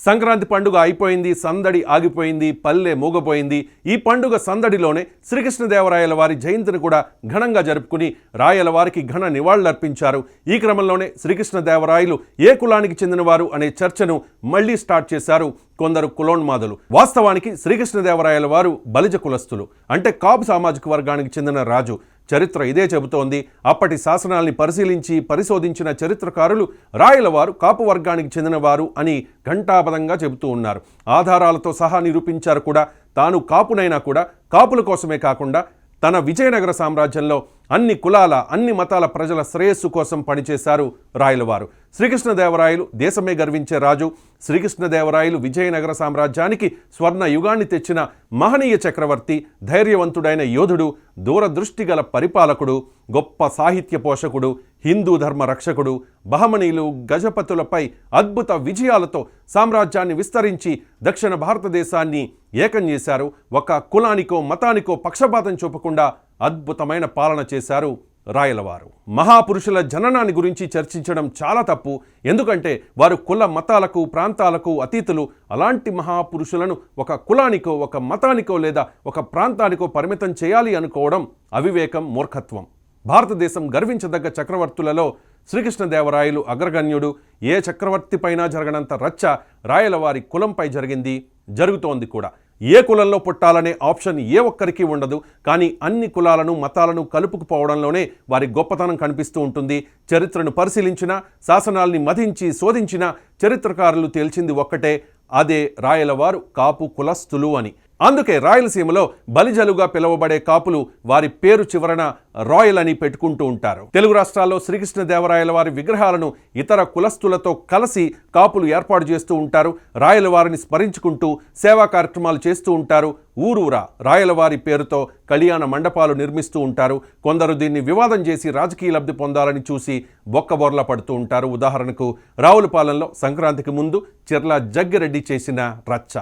సంక్రాంతి పండుగ అయిపోయింది, సందడి ఆగిపోయింది, పల్లె మూగపోయింది. ఈ పండుగ సందడిలోనే శ్రీకృష్ణదేవరాయల వారి జయంతిని కూడా ఘనంగా జరుపుకుని రాయల వారికి ఘన నివాళులర్పించారు. ఈ క్రమంలోనే శ్రీకృష్ణదేవరాయలు ఏ కులానికి చెందినవారు అనే చర్చను మళ్లీ స్టార్ట్ చేశారు కొందరు కులోన్మాదులు. వాస్తవానికి శ్రీకృష్ణదేవరాయల వారు బలిజ కులస్తులు, అంటే కాపు సామాజిక వర్గానికి చెందిన రాజు. చరిత్ర ఇదే చెబుతోంది. అప్పటి శాసనాల్ని పరిశీలించి పరిశోధించిన చరిత్రకారులు రాయల వారు కాపు వర్గానికి చెందినవారు అని ఘంటాపదంగా చెబుతూ ఉన్నారు. ఆధారాలతో సహా నిరూపించారు కూడా. తాను కాపునైనా కూడా కాపుల కోసమే కాకుండా తన విజయనగర సామ్రాజ్యంలో అన్ని కులాల అన్ని మతాల ప్రజల శ్రేయస్సు కోసం పనిచేశారు రాయలవారు. శ్రీకృష్ణదేవరాయలు దేశమే గర్వించే రాజు. శ్రీకృష్ణదేవరాయలు విజయనగర సామ్రాజ్యానికి స్వర్ణ యుగాన్ని తెచ్చిన మహనీయ చక్రవర్తి, ధైర్యవంతుడైన యోధుడు, దూరదృష్టి గల పరిపాలకుడు, గొప్ప సాహిత్య పోషకుడు, హిందూ ధర్మ రక్షకుడు. బహమనీలు గజపతులపై అద్భుత విజయాలతో సామ్రాజ్యాన్ని విస్తరించి దక్షిణ భారతదేశాన్ని ఏకం చేశారు. ఒక కులానికో మతానికో పక్షపాతం చూపకుండా అద్భుతమైన పాలన చేశారు రాయలవారు. మహాపురుషుల జననాన్ని గురించి చర్చించడం చాలా తప్పు. ఎందుకంటే వారు కుల మతాలకు ప్రాంతాలకు అతీతులు. అలాంటి మహాపురుషులను ఒక కులానికో ఒక మతానికో లేదా ఒక ప్రాంతానికో పరిమితం చేయాలి అనుకోవడం అవివేకం, మూర్ఖత్వం. భారతదేశం గర్వించదగ్గ చక్రవర్తులలో శ్రీకృష్ణదేవరాయలు అగ్రగణ్యుడు. ఏ చక్రవర్తిపైనా జరగనంత రచ్చ రాయలవారి కులంపై జరిగింది, జరుగుతోంది కూడా. ఏ కులంలో పుట్టాలనే ఆప్షన్ ఏ ఒక్కరికి ఉండదు. కానీ అన్ని కులాలను మతాలను కలుపుకుపోవడంలోనే వారి గొప్పతనం కనిపిస్తూ ఉంటుంది. చరిత్రను పరిశీలించిన, శాసనాల్ని మధించి శోధించిన చరిత్రకారులు తేల్చింది ఒక్కటే, అదే రాయలవారు కాపు కులస్తులు అని. అందుకే రాయలసీమలో బలిజలుగా పిలువబడే కాపులు వారి పేరు చివరన రాయల్ అని పెట్టుకుంటూ ఉంటారు. తెలుగు రాష్ట్రాల్లో శ్రీకృష్ణదేవరాయల వారి విగ్రహాలను ఇతర కులస్తులతో కలిసి కాపులు ఏర్పాటు చేస్తూ ఉంటారు. రాయల వారిని స్మరించుకుంటూ సేవా కార్యక్రమాలు చేస్తూ ఉంటారు. ఊరూరా రాయలవారి పేరుతో కళ్యాణ మండపాలు నిర్మిస్తూ ఉంటారు. కొందరు దీన్ని వివాదం చేసి రాజకీయ లబ్ధి పొందాలని చూసి బొక్కబొర్ల పడుతూ ఉంటారు. ఉదాహరణకు రావులపాలెంలో సంక్రాంతికి ముందు చిర్ల జగ్గిరెడ్డి చేసిన రచ్చ.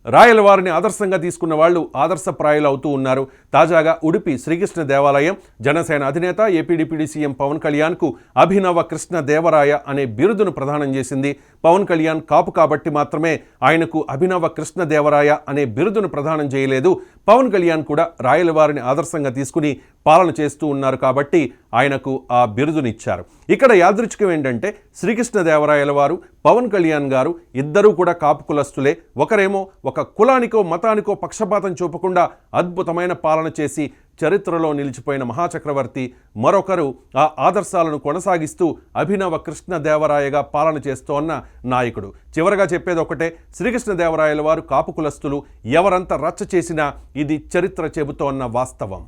రాయల వారిని ఆదర్శంగా తీసుకున్న వాళ్ళు ఆదర్శప్రాయులు అవుతూ ఉన్నారు. తాజాగా ఉడిపి శ్రీకృష్ణ దేవాలయం జనసేన అధినేత ఏపీ డిప్యూటీ సీఎం పవన్ కళ్యాణ్కు అభినవ కృష్ణ దేవరాయ అనే బిరుదును ప్రదానం చేసింది. పవన్ కళ్యాణ్ కాపు కాబట్టి మాత్రమే ఆయనకు అభినవ కృష్ణ దేవరాయ అనే బిరుదును ప్రదానం చేయలేదు. పవన్ కళ్యాణ్ కూడా రాయల వారిని ఆదర్శంగా తీసుకుని పాలన చేస్తూ ఉన్నారు కాబట్టి ఆయనకు ఆ బిరుదునిచ్చారు. ఇక్కడ యాదృచ్ఛికం ఏంటంటే శ్రీకృష్ణదేవరాయల వారు, పవన్ కళ్యాణ్ గారు ఇద్దరూ కూడా కాపు కులస్తులే. ఒకరేమో ఒక కులానికో మతానికో పక్షపాతం చూపకుండా అద్భుతమైన పాలన చేసి చరిత్రలో నిలిచిపోయిన మహాచక్రవర్తి. మరొకరు ఆ ఆదర్శాలను కొనసాగిస్తూ అభినవ కృష్ణదేవరాయగా పాలన చేస్తోన్న నాయకుడు. చివరగా చెప్పేది ఒకటే, శ్రీకృష్ణదేవరాయల వారు కాపు కులస్తులు. ఎవరంత రచ్చ చేసినా ఇది చరిత్ర చెబుతోన్న వాస్తవం.